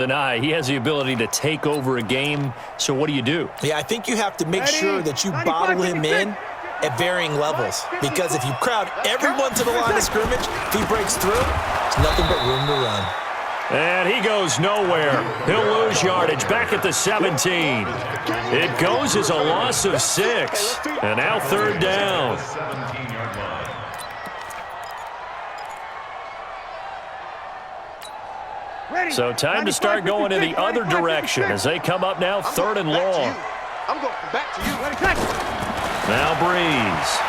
He has the ability to take over a game, so what do you do? Yeah, I think you have to make sure that you bottle him in at varying levels, because if you crowd everyone to the line of scrimmage, if he breaks through, there's nothing but room to run. And he goes nowhere. He'll lose yardage back at the 17. It goes as a loss of 6, and now 3rd down. So time to start going in the other direction as they come up now 3rd and long. I'm going back to you. Now Breeze.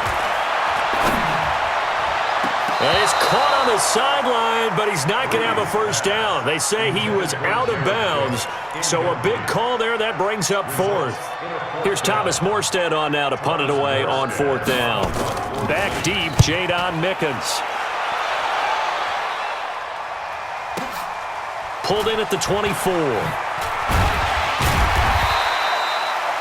And he's caught on the sideline, but he's not going to have a first down. They say he was out of bounds, so a big call there. That brings up 4th. Here's Thomas Morstead on now to punt it away on 4th down. Back deep, Jadon Mickens. Pulled in at the 24.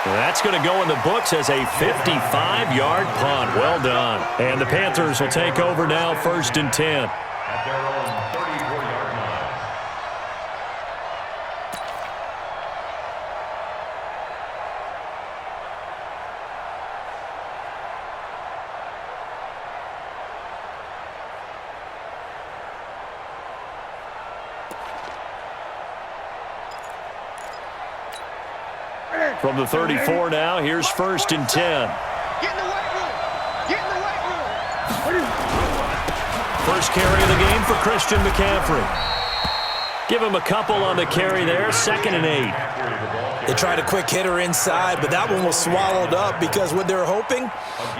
That's going to go in the books as a 55-yard punt. Well done. And the Panthers will take over now, 1st and 10. At their own 34-yard line. From the 34 now, here's 1st and 10. Get in the weight room. Get in the weight room. First carry of the game for Christian McCaffrey. Give him a couple on the carry there, 2nd and 8. They tried a quick hitter inside, but that one was swallowed up because what they're hoping,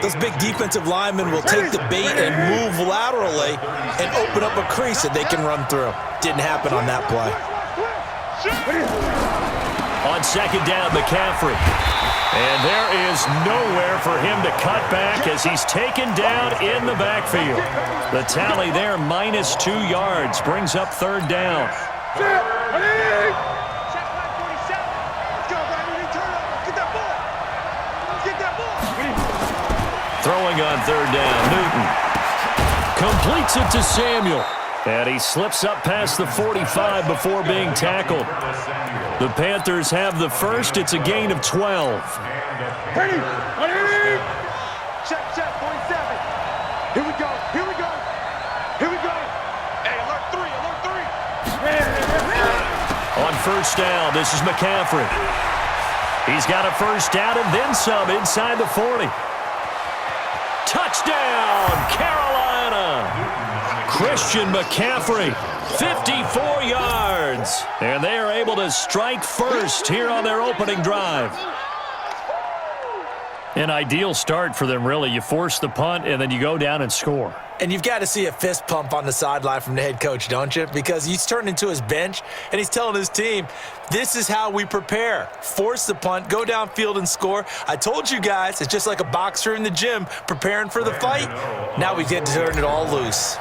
those big defensive linemen will take the bait and move laterally and open up a crease that they can run through. Didn't happen on that play. On 2nd down, McCaffrey. And there is nowhere for him to cut back as he's taken down in the backfield. The tally there, -2 yards, brings up 3rd down. Throwing on 3rd down, Newton. Completes it to Samuel. And he slips up past the 45 before being tackled. The Panthers have the first. It's a gain of 12. Ready. Check, 47. Here we go. Here we go. Here we go. Hey, alert 3, alert 3. On 1st down, this is McCaffrey. He's got a first down and then some inside the 40. Touchdown, Carolina! Christian McCaffrey, 54 yards. And they are able to strike first here on their opening drive. An ideal start for them, really. You force the punt, and then you go down and score. And you've got to see a fist pump on the sideline from the head coach, don't you? Because he's turned into his bench, and he's telling his team, this is how we prepare. Force the punt, go downfield and score. I told you guys, it's just like a boxer in the gym preparing for the fight. Now we get to turn it all loose.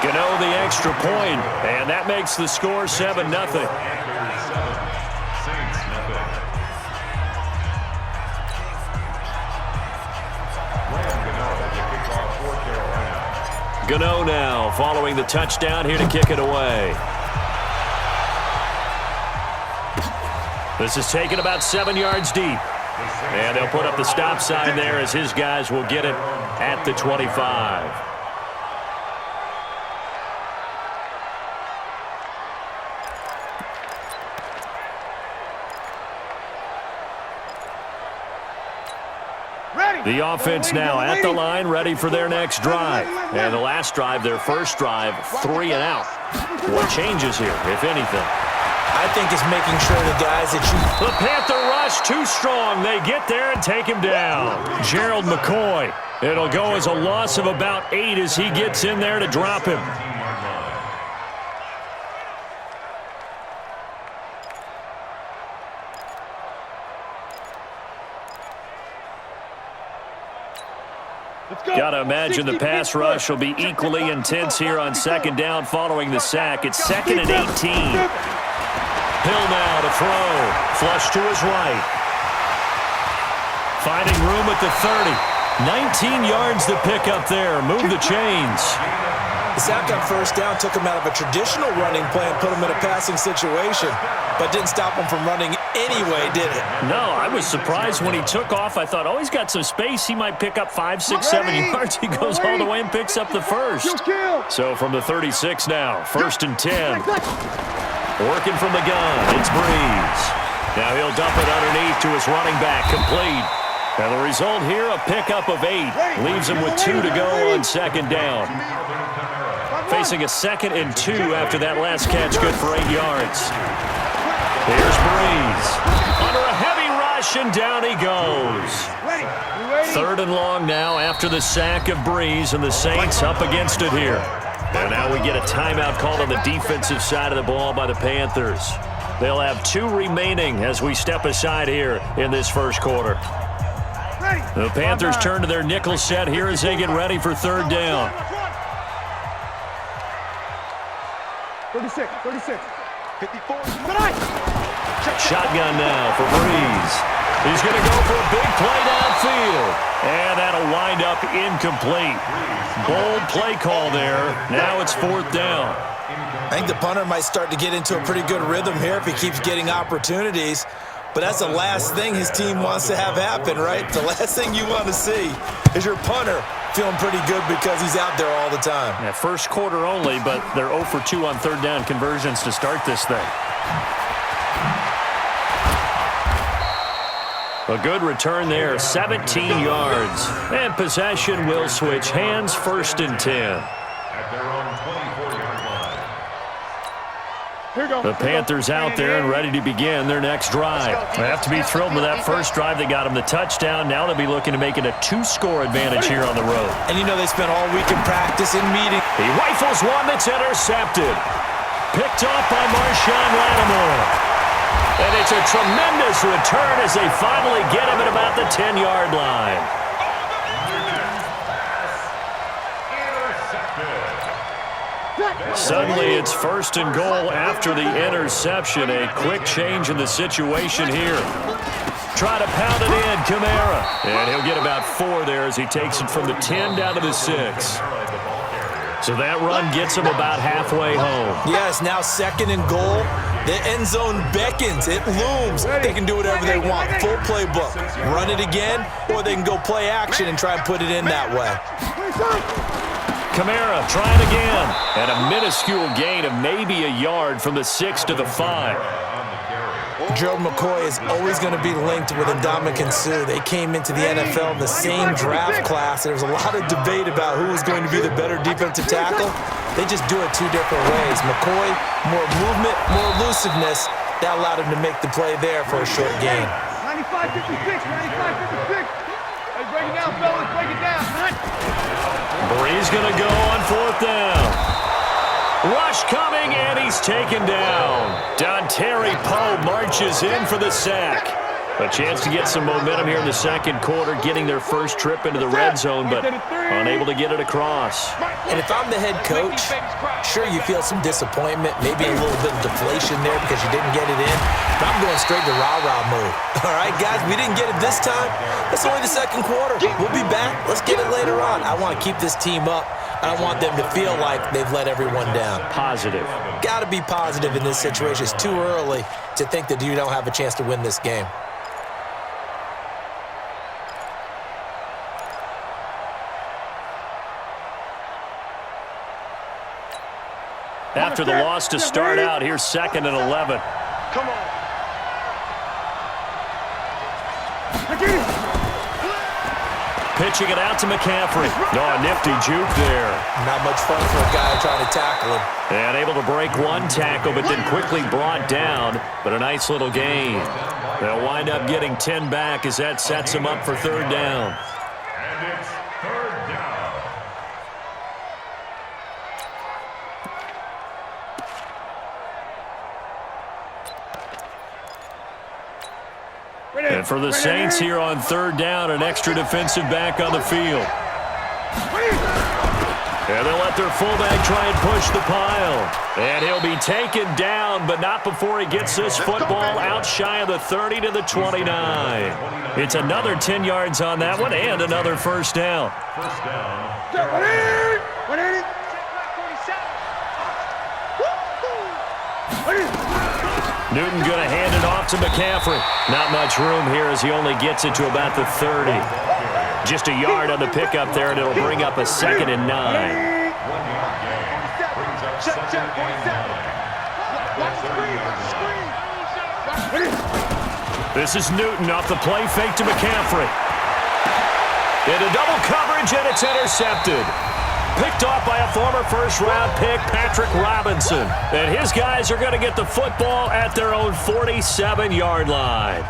Gano the extra point, and that makes the score 7-0. Gano now following the touchdown here to kick it away. This is taken about 7 yards deep. And they'll put up the stop sign there as his guys will get it at the 25. The offense now at the line, ready for their next drive. And the last drive, their first drive, 3 and out. What changes here, if anything? I think it's making sure the guys that you... The Panther rush too strong. They get there and take him down. Gerald McCoy. It'll go as a loss of about 8 as he gets in there to drop him. Got to imagine the pass rush will be equally intense here on 2nd down following the sack. It's 2nd and 18. Hill now to throw. Flush to his right. Finding room at the 30. 19 yards to pick up there. Move the chains. The sack on first down took him out of a traditional running play and put him in a passing situation, but didn't stop him from running anyway, did it? No, I was surprised when he took off. I thought, oh, he's got some space. He might pick up 5, 6, 7 yards. He goes all the way and picks up the first. So from the 36 now, 1st and 10. Working from the gun, it's Breeze. Now he'll dump it underneath to his running back, complete. And the result here, a pickup of 8. Leaves him with 2 to go on 2nd down. Facing a 2nd and 2 after that last catch, good for 8 yards. Here's Breeze. Under a heavy rush, and down he goes. 3rd and long now after the sack of Breeze, and the Saints up against it here. And now we get a timeout called on the defensive side of the ball by the Panthers. They'll have 2 remaining as we step aside here in this first quarter. The Panthers turn to their nickel set here as they get ready for 3rd down. 36, 54. Shotgun now for Breeze. He's going to go for a big play downfield. And that'll wind up incomplete. Bold play call there. Now it's 4th down. I think the punter might start to get into a pretty good rhythm here if he keeps getting opportunities. But that's the last thing his team wants to have happen, right? The last thing you want to see is your punter feeling pretty good because he's out there all the time. Yeah, first quarter only, but they're 0 for 2 on 3rd down conversions to start this thing. A good return there, 17 yards. And possession will switch hands, 1st and 10. At their own 24-yard line. The Panthers out there and ready to begin their next drive. They have to be thrilled with that first drive. They got them the touchdown. Now they'll be looking to make it a 2-score advantage here on the road. And you know they spent all week in practice and meeting. He rifles one that's intercepted. Picked off by Marshawn Lattimore. And it's a tremendous return as they finally get him at about the 10-yard line. Suddenly it's 1st and goal after the interception. A quick change in the situation here. Try to pound it in, Kamara. And he'll get about 4 there as he takes it from the 10 down to the 6. So that run gets him about halfway home. Yes, now 2nd and goal. The end zone beckons. It looms. They can do whatever they want. Full playbook. Run it again, or they can go play action and try and put it in that way. Kamara trying again. And a minuscule gain of maybe a yard from the 6 to the 5. Joe McCoy is always going to be linked with Ndamukong Suh. They came into the NFL in the same draft class. There was a lot of debate about who was going to be the better defensive tackle. They just do it 2 different ways. McCoy, more movement, more elusiveness. That allowed him to make the play there for a short gain. 95-56, 95-56. Hey, break it down, fellas, break it down. Breeze going to go on 4th down. Rush coming, and he's taken down. Dontari Poe marches in for the sack. A chance to get some momentum here in the second quarter, getting their first trip into the red zone, but unable to get it across. And if I'm the head coach, sure, you feel some disappointment, maybe a little bit of deflation there because you didn't get it in. But I'm going straight to rah-rah mode. All right, guys, we didn't get it this time. That's only the second quarter. We'll be back. Let's get it later on. I want to keep this team up. I don't want them to feel like they've let everyone down. Positive. Got to be positive in this situation. It's too early to think that you don't have a chance to win this game. After the loss to start out, here's 2nd and 11. Come on. Pitching it out to McCaffrey. Oh, a nifty juke there. Not much fun for a guy trying to tackle him. And able to break one tackle, but then quickly brought down. But a nice little gain. They'll wind up getting 10 back as that sets them up for 3rd down. And it's 3rd down. And for the Saints here on 3rd down, an extra defensive back on the field. And they'll let their fullback try and push the pile. And he'll be taken down, but not before he gets this football out shy of the 30 to the 29. It's another 10 yards on that one and another 1st down. First down. Newton going to hand it off to McCaffrey. Not much room here as he only gets it to about the 30. Just a yard on the pickup there, and it'll bring up a 2nd and 9. 1 yard gain. Brings up 2nd and 9. This is Newton off the play fake to McCaffrey. Into double coverage, and it's intercepted. Picked off by a former first-round pick, Patrick Robinson. And his guys are going to get the football at their own 47-yard line.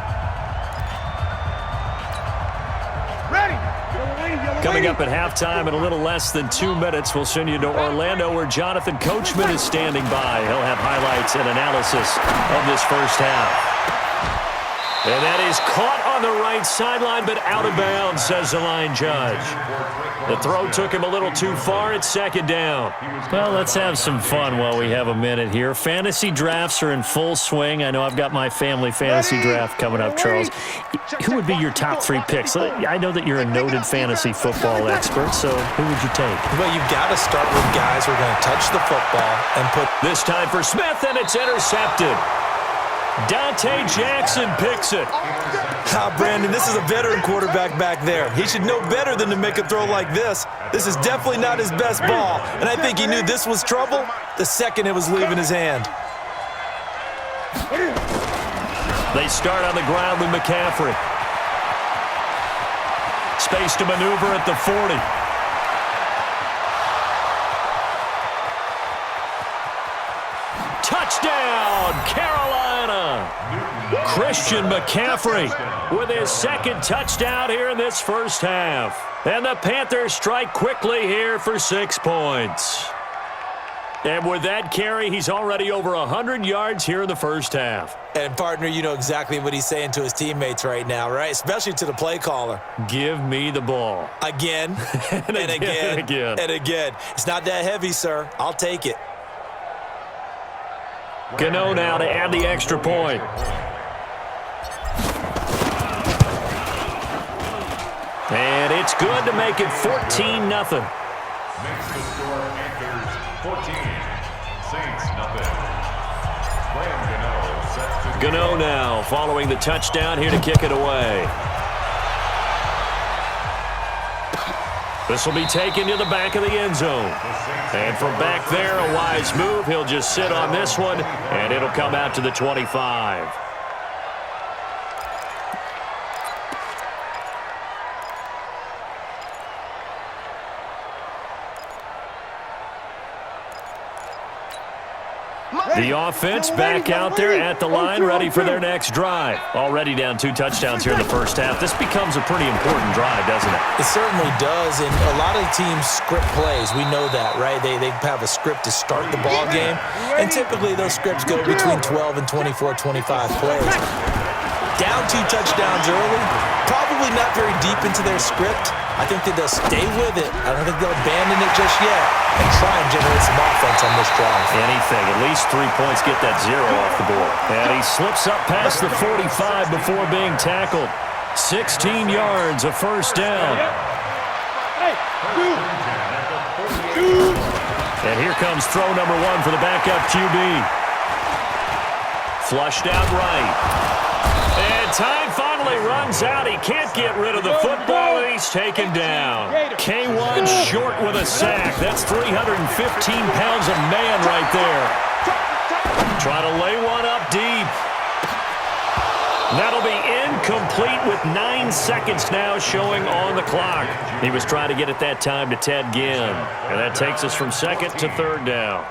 Coming up at halftime in a little less than 2 minutes, we'll send you to Orlando where Jonathan Coachman is standing by. He'll have highlights and analysis of this first half. And that is caught on the right sideline, but out of bounds, says the line judge. The throw took him a little too far. It's 2nd down. Well, let's have some fun while we have a minute here. Fantasy drafts are in full swing. I know I've got my family fantasy draft coming up, Charles. Who would be your top 3 picks? I know that you're a noted fantasy football expert, so who would you take? Well, you've got to start with guys who are going to touch the football and put... This time for Smith, and it's intercepted. Dante Jackson picks it. Brandon, this is a veteran quarterback back there. He should know better than to make a throw like this. This is definitely not his best ball, and I think he knew this was trouble the second it was leaving his hand. They start on the ground with McCaffrey. Space to maneuver at the 40. Touchdown, Carolina! Christian McCaffrey with his 2nd touchdown here in this first half. And the Panthers strike quickly here for 6 points. And with that carry, he's already over 100 yards here in the first half. And, partner, you know exactly what he's saying to his teammates right now, right? Especially to the play caller. Give me the ball. Again, and again, again, and again. It's not that heavy, sir. I'll take it. Gano now to add the extra point. And it's good to make it 14-0. Makes the score Panthers 14, Saints nothing. Graham Gano set to Gano now following the touchdown here to kick it away. This will be taken to the back of the end zone. And from back there, a wise move. He'll just sit on this one, and it'll come out to the 25. The offense back out there at the line, ready for their next drive. Already down 2 touchdowns here in the first half. This becomes a pretty important drive, doesn't it? It certainly does, and a lot of teams script plays. We know that, right? They have a script to start the ball game, and typically those scripts go between 12 and 24, 25 plays. Down 2 touchdowns early, probably not very deep into their script. I think that they'll stay with it. I don't think they'll abandon it just yet and try and generate some offense on this drive. Anything. At least 3 points, get that 0 off the board. And he slips up past the 45 before being tackled. 16 yards, a first down. And here comes throw number 1 for the backup QB. Flushed out right. And time finally runs out. He can't get rid of the football, and he's taken down. K1 short with a sack. That's 315 pounds of man right there. Trying to lay one up deep. That'll be incomplete with 9 seconds now showing on the clock. He was trying to get it that time to Ted Ginn. And that takes us from 2nd to 3rd down.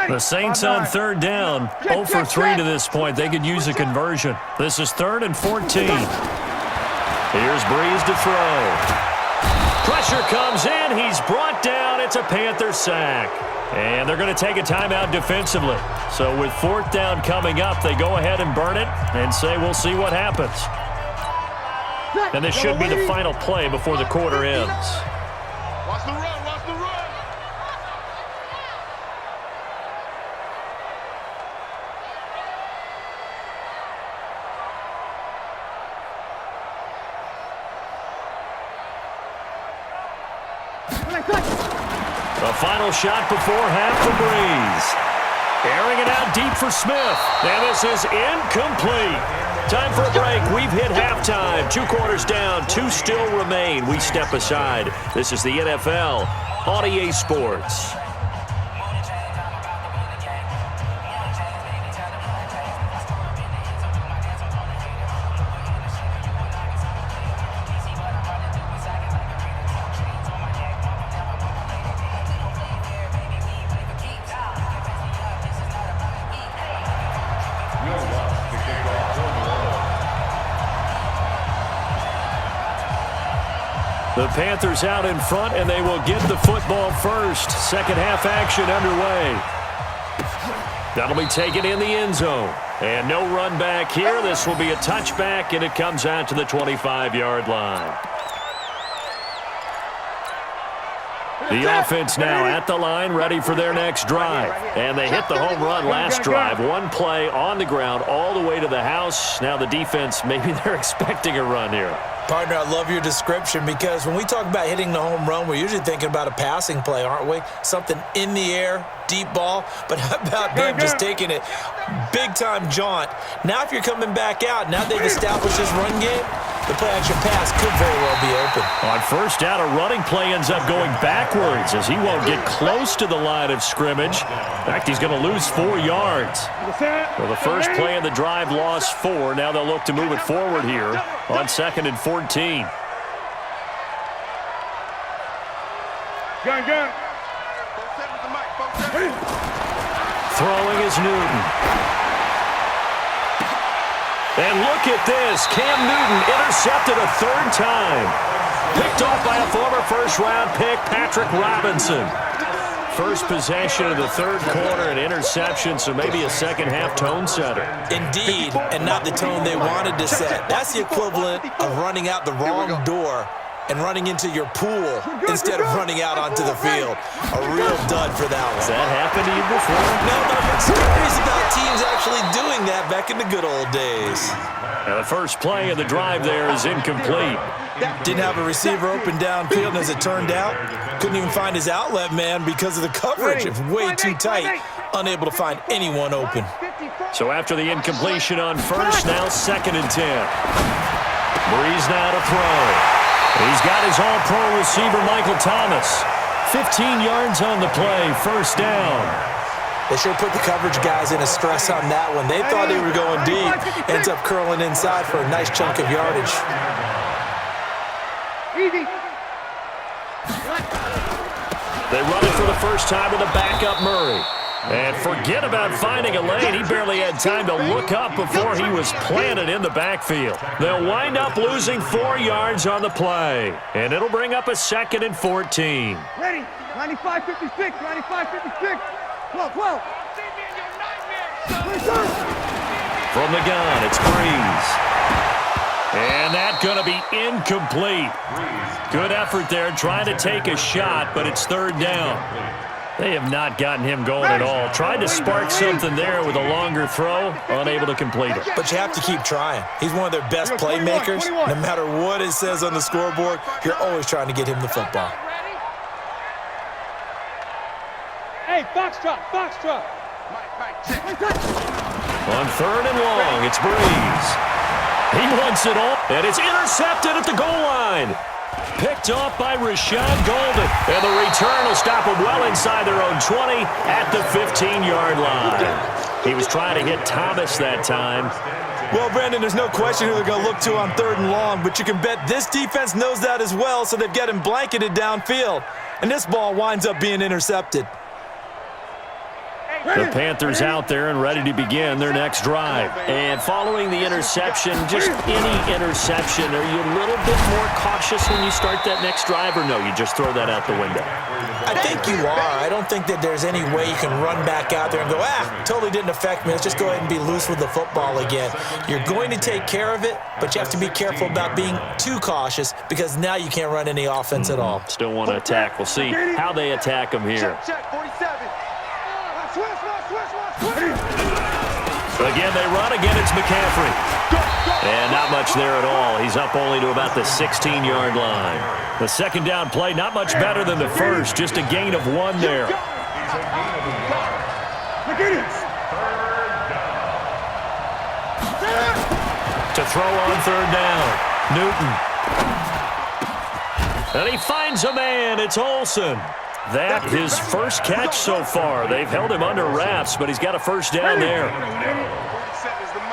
The Saints on 3rd down, 0 for 3 to this point. They could use a conversion. This is 3rd and 14. Here's Breeze to throw. Pressure comes in. He's brought down. It's a Panther sack. And they're going to take a timeout defensively. So with 4th down coming up, they go ahead and burn it and say we'll see what happens. And this should be the final play before the quarter ends. Watch the run, watch the run. A final shot before half for Breeze. Airing it out deep for Smith. And this is incomplete. Time for a break. We've hit halftime. 2 quarters down. 2 still remain. We step aside. This is the NFL on EA Sports. The Panthers out in front, and they will get the football first. Second half action underway. That'll be taken in the end zone. And no run back here. This will be a touchback, and it comes out to the 25-yard line. The offense now at the line, ready for their next drive. And they hit the home run last drive. 1 play on the ground all the way to the house. Now the defense, maybe they're expecting a run here. Partner, I love your description because when we talk about hitting the home run, we're usually thinking about a passing play, aren't we? Something in the air, deep ball. But how about them just taking it big-time jaunt? Now if you're coming back out, now they've established this run game, the play-action pass could very well be open. On first down, a running play ends up going backwards as he won't get close to the line of scrimmage. In fact, he's going to lose 4 yards. Well, the first play of the drive lost 4. Now they'll look to move it forward here on 2nd and 14. Gun. Throwing is Newton. And look at this. Cam Newton intercepted a 3rd time. Picked off by a former first-round pick, Patrick Robinson. First possession of the 3rd quarter, an interception, so maybe a second-half tone setter. Indeed, and not the tone they wanted to set. That's the equivalent of running out the wrong door and running into your pool instead of running out onto the field. A real dud for that one. Has that happened to you before? No, but I've heard stories about teams actually doing that back in the good old days. Now the first play of the drive there is incomplete. Didn't have a receiver open downfield, and as it turned out, couldn't even find his outlet man because of the coverage. It's way too tight, unable to find anyone open. So after the incompletion on first, now 2nd and 10. Breeze now to throw. He's got his all-pro receiver, Michael Thomas. 15 yards on the play, first down. They sure put the coverage guys in a stress on that one. They thought they were going deep. Ends up curling inside for a nice chunk of yardage. Easy. They run it for the first time with a backup Murray. And forget about finding a lane. He barely had time to look up before he was planted in the backfield. They'll wind up losing 4 yards on the play. And it'll bring up a 2nd and 14. Ready. 95-56. 95-56. 12. From the gun, it's Breeze. And that's going to be incomplete. Good effort there trying to take a shot, but it's 3rd down. They have not gotten him going at all. Tried to spark something there with a longer throw, unable to complete it. But you have to keep trying. He's one of their best playmakers. No matter what it says on the scoreboard, you're always trying to get him the football. Hey, box drop. On 3rd and long, it's Breeze. He wants it all, and it's intercepted at the goal line. Picked off by Rashad Golden. And the return will stop them well inside their own 20 at the 15-yard line. He was trying to hit Thomas that time. Well, Brandon, there's no question who they're going to look to on 3rd and long, but you can bet this defense knows that as well, so they've got him blanketed downfield. And this ball winds up being intercepted. The Panthers out there and ready to begin their next drive. And following the interception, just any interception, are you a little bit more cautious when you start that next drive, or no, you just throw that out the window? I think you are. I don't think that there's any way you can run back out there and go, totally didn't affect me. Let's just go ahead and be loose with the football again. You're going to take care of it, but you have to be careful about being too cautious because now you can't run any offense at all. Still want to attack. We'll see how they attack them here. Check, 47. Again, they run. Again, it's McCaffrey. And not much there at all. He's up only to about the 16-yard line. The second down play, not much better than the first. Just a gain of 1 there. To throw on third down. Newton. And he finds a man. It's Olsen. That his first catch so far. They've held him under wraps, but he's got a first down there.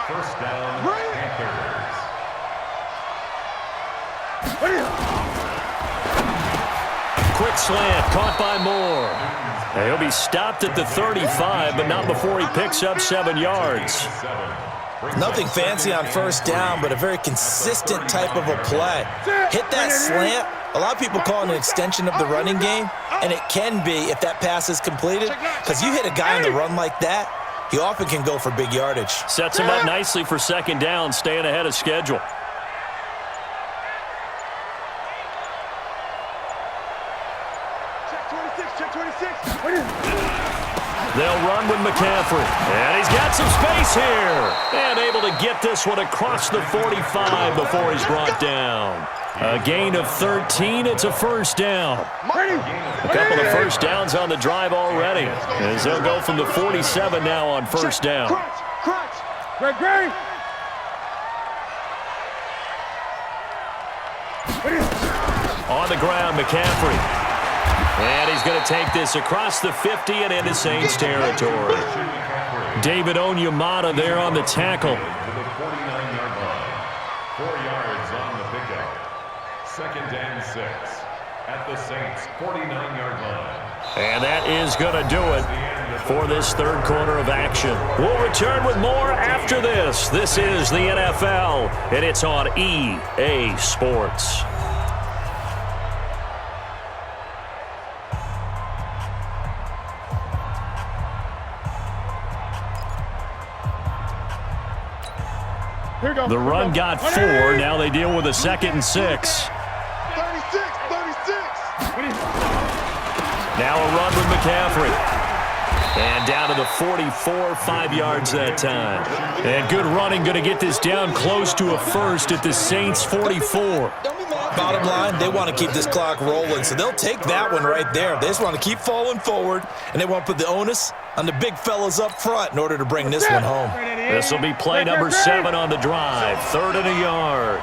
First down, Panthers. Quick slant, caught by Moore. And he'll be stopped at the 35, but not before he picks up 7 yards. Nothing fancy on first down, but a very consistent type of a play. Hit that slant. A lot of people call it an extension of the running game, and it can be if that pass is completed, because you hit a guy on the run like that, he often can go for big yardage. Sets him up nicely for second down, staying ahead of schedule. Check 26. They'll run with McCaffrey. And he's got some space here. And able to get this one across the 45 before he's brought down. A gain of 13. It's a first down. A couple of first downs on the drive already. As they'll go from the 47 now on first down. Greg. On the ground, McCaffrey. And he's going to take this across the 50 and into Saints territory. David Onyemata there on the tackle. To the 49-yard line. 4 yards on the pickup. Second and 6 at the Saints' 49-yard line. And that is going to do it for this third quarter of action. We'll return with more after this. This is the NFL, and it's on EA Sports. The run got 4. Now they deal with a 2nd and 6. 36. Now a run with McCaffrey. And down to the 44, 5 yards that time. And good running, going to get this down close to a first at the Saints' 44. Bottom line, they want to keep this clock rolling, so they'll take that one right there. They just want to keep falling forward, and they want to put the onus on the big fellas up front in order to bring this one home. This will be play number 7 on the drive. 3rd and a yard.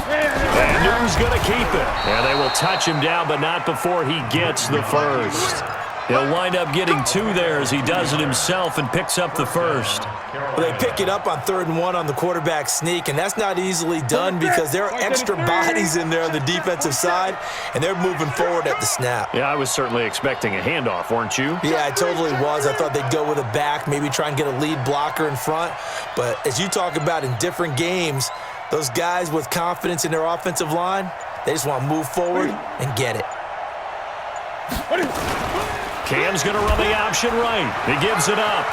And Newton's going to keep it. And they will touch him down, but not before he gets the first. He'll wind up getting 2 there as he does it himself and picks up the first. Well, they pick it up on 3rd and 1 on the quarterback sneak, and that's not easily done because there are extra bodies in there on the defensive side, and they're moving forward at the snap. Yeah, I was certainly expecting a handoff, weren't you? Yeah, I totally was. I thought they'd go with a back, maybe try and get a lead blocker in front. But as you talk about in different games, those guys with confidence in their offensive line, they just want to move forward and get it. Cam's going to run the option right. He gives it up.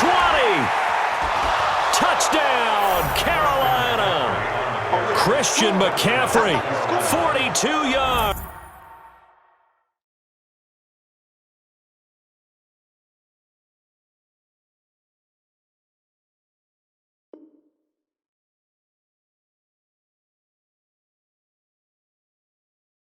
20. Touchdown, Carolina. Christian McCaffrey, 42 yards.